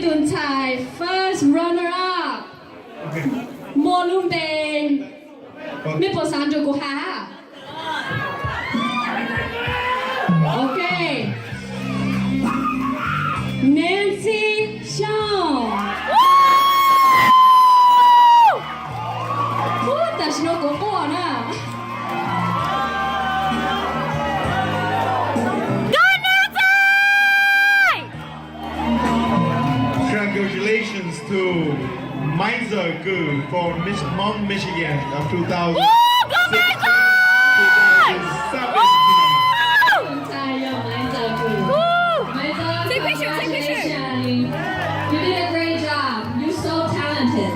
Tuần Thai, first runner-up. Molum Bang. Mấy bộ sản cho cô hả? Okay. Nancy Shaw. Ta chỉ nói cô nè. Congratulations to Meiser Gu from Mount Michigan of 2017. You did a great job. You're so talented.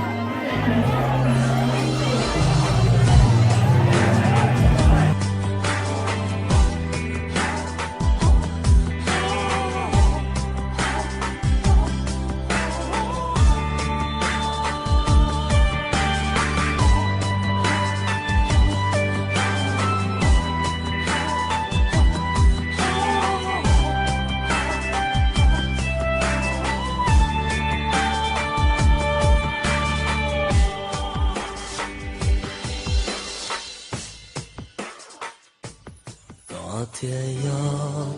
Thiên yêu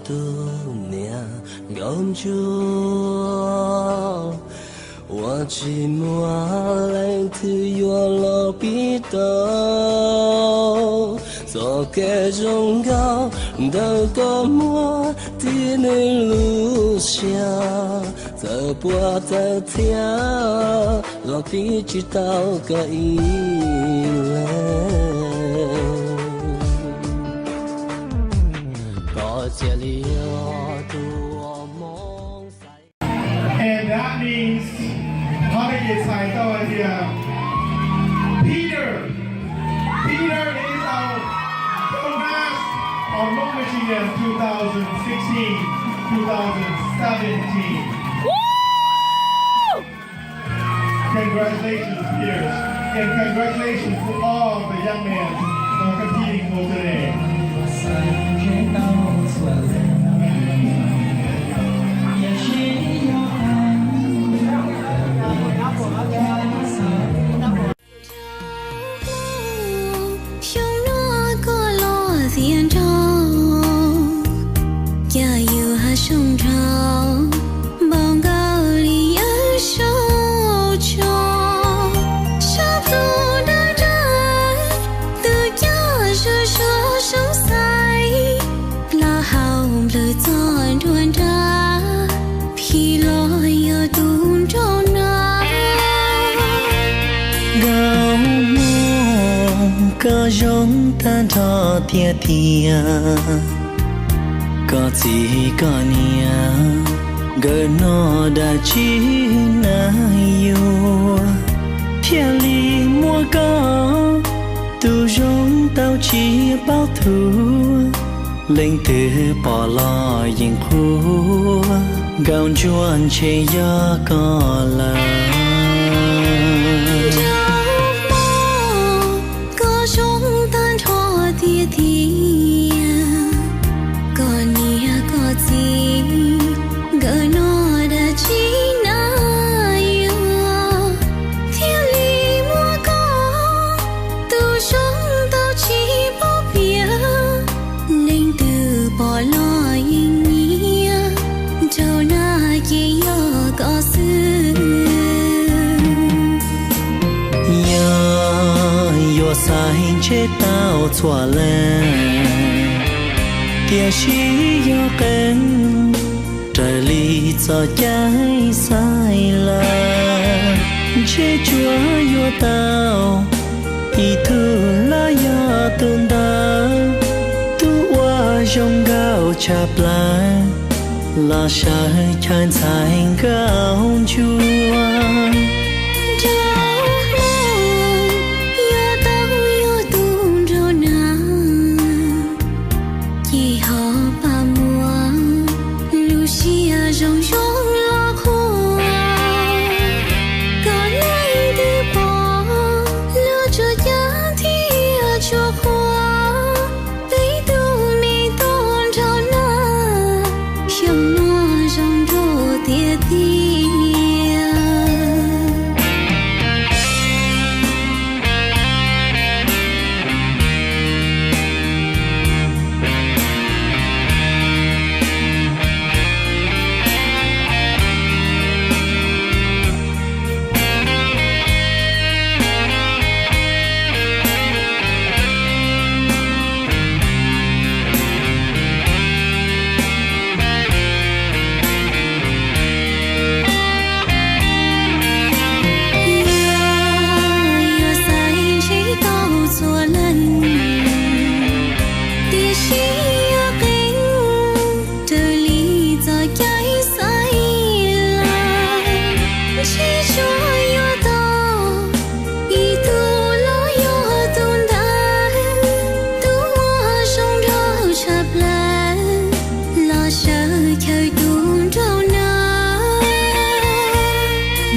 tu niệm gom chúa, 我寂寞来自我老彼得，做个忠告的个我的内路上，这波的天，老彼知道个意嘞。 And that means Holiday Saito Peter. Peter is our Thomas on Mount Michigan 2016-2017. Congratulations, Peter. And congratulations to all the young men who are competing for today. có giống tan thọ tia tia có gì có nia gỡ nó đã chỉ na yêu thiên lý mua có tu giống tao chỉ bao thù lên từ bỏ lo yên khu gạo chuan che gió có là sai chết tao xóa lên tia chỉ yêu kén trời ly cho trái sai là chết chúa yêu tao ý thư là do tương ta tu qua trong gạo chạp là sai chan sai gạo chúa Hãy subscribe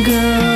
ga